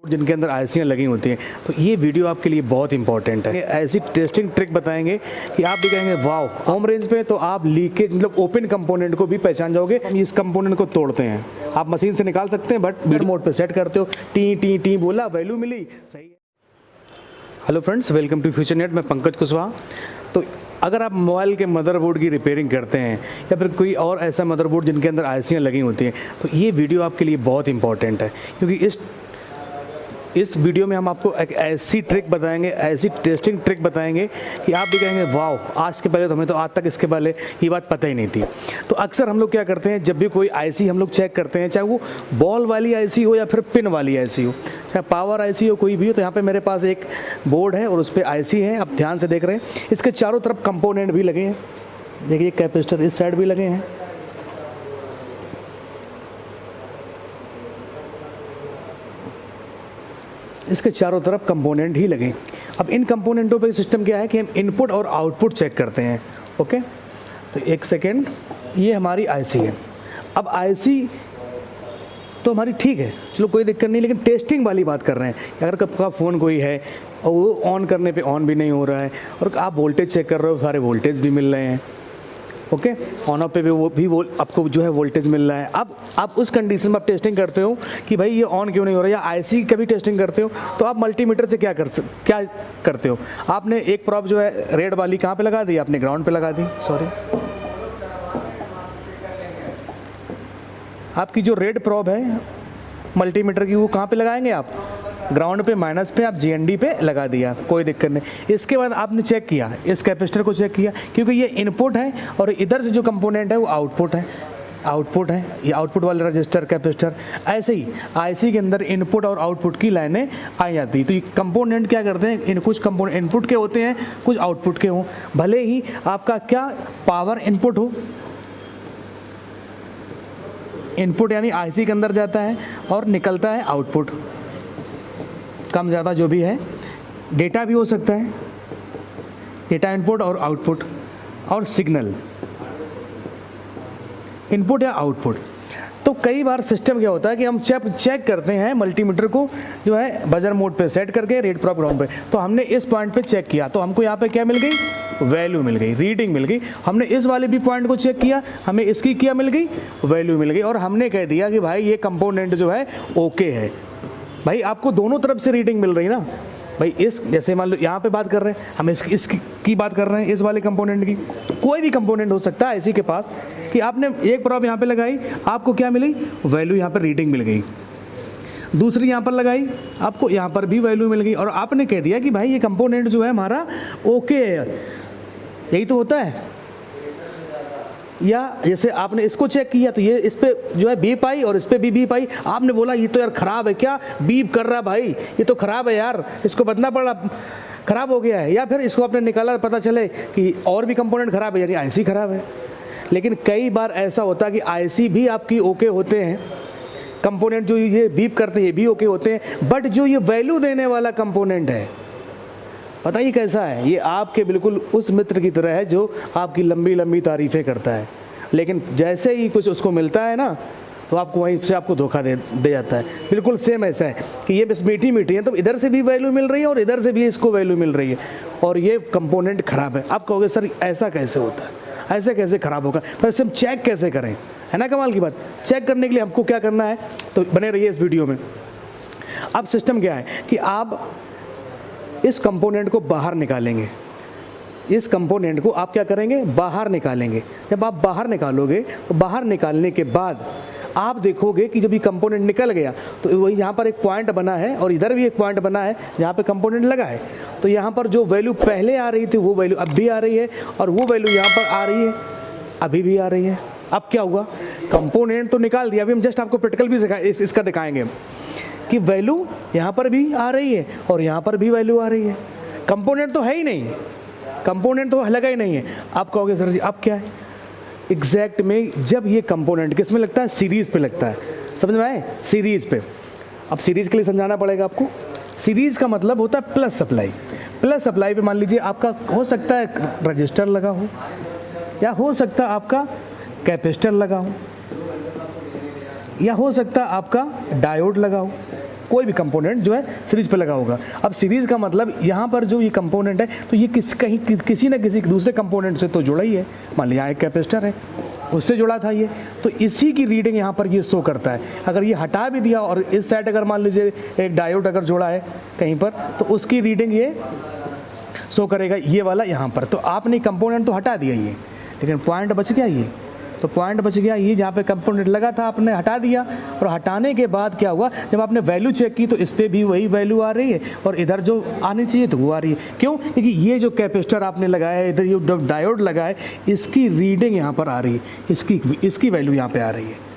जिनके अंदर आईसियाँ लगी होती हैं। तो ये वीडियो आपके लिए बहुत इंपॉर्टेंट है। ऐसी टेस्टिंग ट्रिक बताएंगे कि आप भी कहेंगे वाओ। होम रेंज पे तो आप लीकेज मतलब ओपन कंपोनेंट को भी पहचान जाओगे। हम इस कंपोनेंट को तोड़ते हैं, आप मशीन से निकाल सकते हैं, बट वीडियो मोड पे सेट करते हो, टी टी टी बोला, वैल्यू मिली, सही है। Hello friends, welcome to Future Net. मैं पंकज कुशवाहा। तो अगर आप मोबाइल के मदरबोर्ड की रिपेयरिंग करते हैं या फिर कोई और ऐसा मदरबोर्ड जिनके अंदर आईसियाँ लगी होती हैं, तो ये वीडियो आपके लिए बहुत इंपॉर्टेंट है, क्योंकि इस वीडियो में हम आपको एक ऐसी ट्रिक बताएंगे, ऐसी टेस्टिंग ट्रिक बताएंगे कि आप भी कहेंगे वाओ। आज के पहले तो हमें तो आज तक इसके पहले ये बात पता ही नहीं थी। तो अक्सर हम लोग क्या करते हैं, जब भी कोई आईसी हम लोग चेक करते हैं, चाहे वो बॉल वाली आईसी हो या फिर पिन वाली आईसी हो, चाहे पावर आईसी हो, कोई भी हो। तो यहाँ पे मेरे पास एक बोर्ड है और उस पर आईसी है, आप ध्यान से देख रहे हैं। इसके चारों तरफ कंपोनेंट भी लगे हैं, देखिए कैपेसिटर इस साइड भी लगे हैं। इसके चारों तरफ कंपोनेंट ही लगे। अब इन कंपोनेंटों पे सिस्टम क्या है कि हम इनपुट और आउटपुट चेक करते हैं। ओके, तो एक सेकेंड, ये हमारी आईसी है। अब आईसी तो हमारी ठीक है, चलो कोई दिक्कत नहीं, लेकिन टेस्टिंग वाली बात कर रहे हैं। अगर आपका फ़ोन कोई है और वो ऑन करने पे ऑन भी नहीं हो रहा है और आप वोल्टेज चेक कर रहे हो, सारे वोल्टेज भी मिल रहे हैं। ओके, ऑन ऑफ पे भी वो आपको जो है वोल्टेज मिल रहा है। अब आप उस कंडीशन में आप टेस्टिंग करते हो कि भाई ये ऑन क्यों नहीं हो रहा है, या आईसी का भी टेस्टिंग करते हो, तो आप मल्टीमीटर से क्या करते हो। आपने एक प्रॉब जो है रेड वाली कहाँ पे लगा दी, आपने ग्राउंड पे लगा दी। सॉरी, आपकी जो रेड प्रॉब है मल्टीमीटर की, वो कहाँ पे लगाएंगे आप, ग्राउंड पे, माइनस पे, आप जीएनडी पे लगा दिया, कोई दिक्कत नहीं। इसके बाद आपने चेक किया, इस कैपेसिटर को चेक किया, क्योंकि ये इनपुट है और इधर से जो कंपोनेंट है वो आउटपुट है। ये आउटपुट वाले रजिस्टर, कैपेसिटर। ऐसे ही आईसी के अंदर इनपुट और आउटपुट की लाइनें आ जाती। तो ये कंपोनेंट क्या करते हैं, कुछ कंपोनेंट इनपुट के होते हैं, कुछ आउटपुट के हों। भले ही आपका क्या पावर इनपुट हो, इनपुट यानी आईसी के अंदर जाता है और निकलता है आउटपुट, कम ज़्यादा जो भी है। डेटा भी हो सकता है, डेटा इनपुट और आउटपुट, और सिग्नल इनपुट या आउटपुट। तो कई बार सिस्टम क्या होता है कि हम चेक करते हैं मल्टीमीटर को जो है बजर मोड पे सेट करके, रेड प्रॉब ग्राउंड पे। तो हमने इस पॉइंट पे चेक किया, तो हमको यहाँ पे क्या मिल गई, वैल्यू मिल गई, रीडिंग मिल गई। हमने इस वाले भी पॉइंट को चेक किया, हमें इसकी क्या मिल गई, वैल्यू मिल गई। और हमने कह दिया कि भाई ये कंपोनेंट जो है ओके है। भाई आपको दोनों तरफ से रीडिंग मिल रही ना भाई। इस जैसे मान लो यहाँ पे बात कर रहे हैं हम, इसकी बात कर रहे हैं, इस वाले कंपोनेंट की। कोई भी कंपोनेंट हो सकता है इसी के पास, कि आपने एक प्रॉब यहाँ पे लगाई, आपको क्या मिली, वैल्यू, यहाँ पर रीडिंग मिल गई। दूसरी यहाँ पर लगाई, आपको यहाँ पर भी वैल्यू मिल गई, और आपने कह दिया कि भाई ये कंपोनेंट जो है हमारा ओके है। यही तो होता है। या जैसे आपने इसको चेक किया, तो ये इस पे जो है बीप आई और इस पे भी बीप आई। आपने बोला ये तो यार ख़राब है, क्या बीप कर रहा है भाई, ये तो ख़राब है यार, इसको बदलना पड़ा, ख़राब हो गया है। या फिर इसको आपने निकाला, पता चले कि और भी कंपोनेंट ख़राब है, यानी आईसी ख़राब है। लेकिन कई बार ऐसा होता है कि आईसी भी आपकी ओके होते हैं, कंपोनेंट जो ये बीप करते हैं ये भी ओके होते हैं, बट जो ये वैल्यू देने वाला कंपोनेंट है, बताइए कैसा है। ये आपके बिल्कुल उस मित्र की तरह है जो आपकी लंबी लंबी तारीफ़ें करता है, लेकिन जैसे ही कुछ उसको मिलता है ना, तो आपको वहीं से आपको धोखा दे जाता है। बिल्कुल सेम ऐसा है कि ये बस मीठी मीठी है, तो इधर से भी वैल्यू मिल रही है और इधर से भी इसको वैल्यू मिल रही है, और ये कंपोनेंट ख़राब है। आप कहोगे सर ऐसा कैसे होता है, ऐसे कैसे ख़राब होगा, पर इसे हम चेक कैसे करें, है ना कमाल की बात। चेक करने के लिए हमको क्या करना है, तो बने रहिए इस वीडियो में। अब सिस्टम क्या है कि आप इस कंपोनेंट को बाहर निकालेंगे। इस कंपोनेंट को आप क्या करेंगे, बाहर निकालेंगे। जब आप बाहर निकालोगे, तो बाहर निकालने के बाद आप देखोगे कि जब ये कंपोनेंट निकल गया, तो वही यहाँ पर एक पॉइंट बना है और इधर भी एक पॉइंट बना है जहाँ पे कंपोनेंट लगा है। तो यहाँ पर जो वैल्यू पहले आ रही थी वो वैल्यू अब भी आ रही है, और वो वैल्यू यहाँ पर आ रही है, अभी भी आ रही है। अब क्या हुआ, कंपोनेंट तो निकाल दिया। अभी हम जस्ट आपको प्रैक्टिकल भी इसका दिखाएंगे कि वैल्यू यहाँ पर भी आ रही है और यहाँ पर भी वैल्यू आ रही है। कंपोनेंट तो है ही नहीं, कंपोनेंट तो लगा ही नहीं है। आप कहोगे सर जी अब क्या है, एग्जैक्ट में जब ये कंपोनेंट किस में लगता है, सीरीज़ पे लगता है। समझ में आए, सीरीज़ पे। अब सीरीज़ के लिए समझाना पड़ेगा आपको। सीरीज़ का मतलब होता है प्लस सप्लाई। प्लस सप्लाई पे मान लीजिए आपका हो सकता है रजिस्टर लगा हो, या हो सकता है आपका कैपेसिटर लगा हो, या हो सकता है आपका डायोड लगा हो, कोई भी कंपोनेंट जो है सीरीज़ पे लगा होगा। अब सीरीज़ का मतलब यहाँ पर जो ये कंपोनेंट है तो ये किसी न किसी दूसरे कंपोनेंट से तो जुड़ा ही है। मान लिया एक कैपेसिटर है, उससे जुड़ा था ये, तो इसी की रीडिंग यहाँ पर ये शो करता है। अगर ये हटा भी दिया और इस साइड अगर मान लीजिए एक डायोड अगर जोड़ा है कहीं पर, तो उसकी रीडिंग ये शो करेगा ये वाला यहाँ पर। तो आपने कंपोनेंट तो हटा दिया ये, लेकिन पॉइंट बच गया ये, तो पॉइंट बच गया ये जहाँ पे कंपोनेंट लगा था आपने हटा दिया। और हटाने के बाद क्या हुआ, जब आपने वैल्यू चेक की तो इस पर भी वही वैल्यू आ रही है और इधर जो आनी चाहिए तो वो आ रही है। क्यों? क्योंकि ये जो कैपेसिटर आपने लगाया है, इधर ये डायोड लगा है, इसकी रीडिंग यहाँ पर आ रही है, इसकी वैल्यू यहाँ पर आ रही है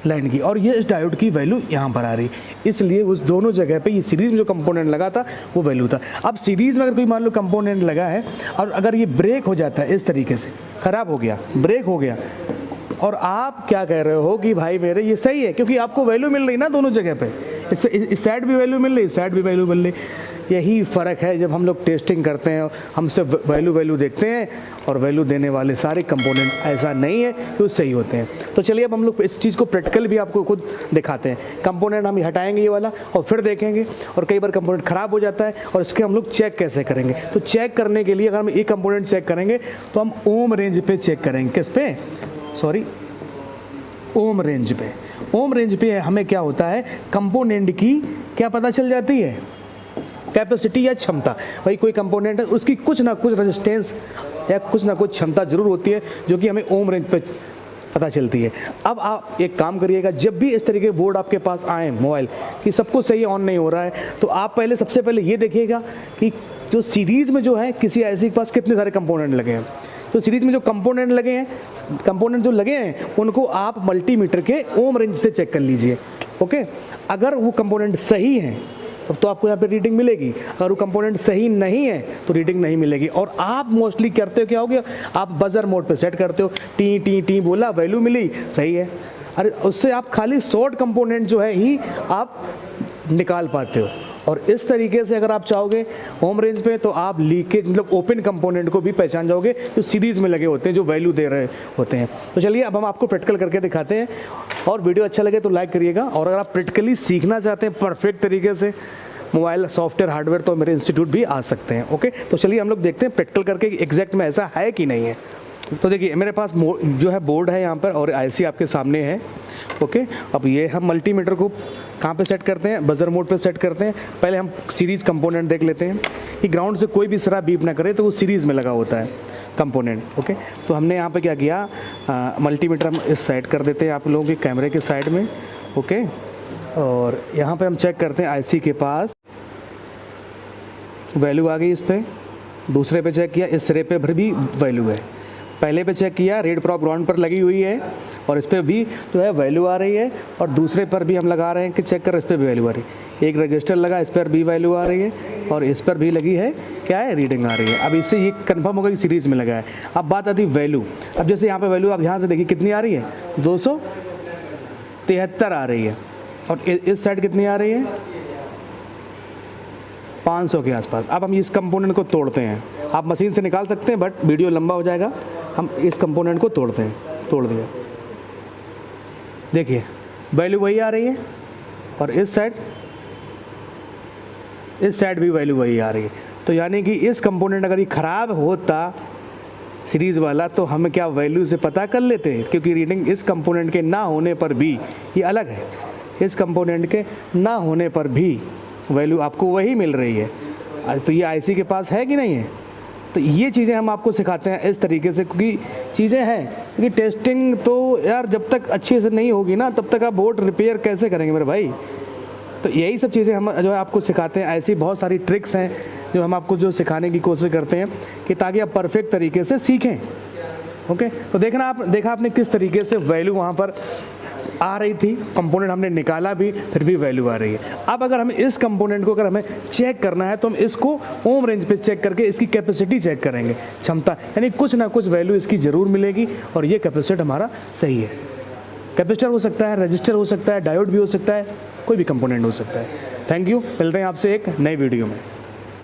लाइन की, और ये इस डायोड की वैल्यू यहाँ पर आ रही है। इसलिए उस दोनों जगह पे ये सीरीज़ में जो कंपोनेंट लगा था वो वैल्यू था। अब सीरीज़ में अगर कोई मान लो कंपोनेंट लगा है और अगर ये ब्रेक हो जाता है, इस तरीके से ख़राब हो गया, ब्रेक हो गया, और आप क्या कह रहे हो कि भाई मेरे ये सही है, क्योंकि आपको वैल्यू मिल रही ना दोनों जगह पे, इस साइड भी वैल्यू मिल रही, इस साइड भी वैल्यू मिल रही। यही फ़र्क है जब हम लोग टेस्टिंग करते हैं, हम सिर्फ वैल्यू देखते हैं और वैल्यू देने वाले सारे कंपोनेंट ऐसा नहीं है कि वो सही होते हैं। तो चलिए अब हम लोग इस चीज़ को प्रैक्टिकल भी आपको खुद दिखाते हैं। कंपोनेंट हम हटाएंगे ये वाला और फिर देखेंगे, और कई बार कंपोनेंट ख़राब हो जाता है और इसके हम लोग चेक कैसे करेंगे। तो चेक करने के लिए अगर हम ये कंपोनेंट चेक करेंगे तो हम ओम रेंज पे चेक करेंगे। किस पे? सॉरी, ओम रेंज पे। ओम रेंज पे हमें क्या होता है, कंपोनेंट की क्या पता चल जाती है, कैपेसिटी या क्षमता। भाई कोई कंपोनेंट है उसकी कुछ ना कुछ रेजिस्टेंस या कुछ ना कुछ क्षमता जरूर होती है जो कि हमें ओम रेंज पे पता चलती है। अब आप एक काम करिएगा, जब भी इस तरीके के बोर्ड आपके पास आए मोबाइल कि सब कुछ सही ऑन नहीं हो रहा है, तो आप पहले सबसे पहले ये देखिएगा कि जो सीरीज़ में जो है किसी ऐसे के पास कितने सारे कंपोनेंट लगे हैं। तो सीरीज़ में जो कंपोनेंट लगे हैं उनको आप मल्टीमीटर के ओम रेंज से चेक कर लीजिए। ओके, अगर वो कंपोनेंट सही हैं तो आपको यहाँ पे रीडिंग मिलेगी, अगर वो कंपोनेंट सही नहीं है तो रीडिंग नहीं मिलेगी। और आप मोस्टली करते हो क्या हो गया, आप बजर मोड पे सेट करते हो, टी टी टी बोला, वैल्यू मिली, सही है। अरे उससे आप खाली शॉर्ट कंपोनेंट जो है ही आप निकाल पाते हो। और इस तरीके से अगर आप चाहोगे होम रेंज पे तो आप लीकेज मतलब ओपन कंपोनेंट को भी पहचान जाओगे जो सीरीज़ में लगे होते हैं, जो वैल्यू दे रहे होते हैं। तो चलिए अब हम आपको प्रैक्टिकल करके दिखाते हैं, और वीडियो अच्छा लगे तो लाइक करिएगा। और अगर आप प्रैक्टिकली सीखना चाहते हैं परफेक्ट तरीके से मोबाइल सॉफ्टवेयर हार्डवेयर, तो मेरे इंस्टीट्यूट भी आ सकते हैं। ओके, तो चलिए हम लोग देखते हैं प्रैक्टिकल करके एग्जैक्ट में ऐसा है कि नहीं है। तो देखिए मेरे पास जो है बोर्ड है यहाँ पर और आईसी आपके सामने है। ओके, अब ये हम मल्टीमीटर को कहाँ पे सेट करते हैं, बजर मोड पे सेट करते हैं। पहले हम सीरीज़ कंपोनेंट देख लेते हैं कि ग्राउंड से कोई भी सिरा बीप ना करे तो वो सीरीज़ में लगा होता है कंपोनेंट। ओके, तो हमने यहाँ पे क्या किया, मल्टीमीटर हम इस साइड कर देते हैं आप लोगों के कैमरे के साइड में। ओके, और यहाँ पे हम चेक करते हैं आईसी के पास वैल्यू आ गई, इस पर दूसरे पे चेक किया, इस सिरे पे भी वैल्यू है, पहले पे चेक किया रेड प्रॉप ग्राउंड पर लगी हुई है और इस पर भी जो है वैल्यू आ रही है, और दूसरे पर भी हम लगा रहे हैं कि चेक कर, इस पर भी वैल्यू आ रही है। एक रजिस्टर लगा, इस पर भी वैल्यू आ रही है और इस पर भी लगी है, क्या है, रीडिंग आ रही है। अब इससे ये कंफर्म होगा कि सीरीज़ में लगा है। अब बात आती है वैल्यू। अब जैसे यहाँ पे वैल्यू आप ध्यान से देखिए कितनी आ रही है, 273 आ रही है, और इस साइड कितनी आ रही है, 500 के आसपास। अब हम इस कंपोनेंट को तोड़ते हैं, आप मशीन से निकाल सकते हैं बट वीडियो लंबा हो जाएगा। हम इस कंपोनेंट को तोड़ते हैं, तोड़ दिया, देखिए वैल्यू वही आ रही है, और इस साइड भी वैल्यू वही आ रही है। तो यानी कि इस कंपोनेंट अगर ये ख़राब होता सीरीज़ वाला तो हमें क्या वैल्यू से पता कर लेते हैं, क्योंकि रीडिंग इस कंपोनेंट के ना होने पर भी ये अलग है, इस कंपोनेंट के ना होने पर भी वैल्यू आपको वही मिल रही है। तो ये आईसी के पास है कि नहीं है। तो ये चीज़ें हम आपको सिखाते हैं इस तरीके से, क्योंकि चीज़ें हैं, क्योंकि टेस्टिंग तो यार जब तक अच्छे से नहीं होगी ना तब तक आप बोर्ड रिपेयर कैसे करेंगे मेरे भाई। तो यही सब चीज़ें हम जो है आपको सिखाते हैं। ऐसी बहुत सारी ट्रिक्स हैं जो हम आपको जो सिखाने की कोशिश करते हैं कि ताकि आप परफेक्ट तरीके से सीखें। ओके, तो देखा आपने किस तरीके से वैल्यू वहाँ पर आ रही थी, कंपोनेंट हमने निकाला भी, फिर भी वैल्यू आ रही है। अब अगर हमें इस कंपोनेंट को अगर हमें चेक करना है तो हम इसको ओम रेंज पे चेक करके इसकी कैपेसिटी चेक करेंगे, क्षमता, यानी कुछ ना कुछ वैल्यू इसकी ज़रूर मिलेगी और ये कैपेसिटर हमारा सही है। कैपेसिटर हो सकता है, रजिस्टर हो सकता है, डायोड भी हो सकता है, कोई भी कंपोनेंट हो सकता है। थैंक यू, मिलते हैं आपसे एक नई वीडियो में।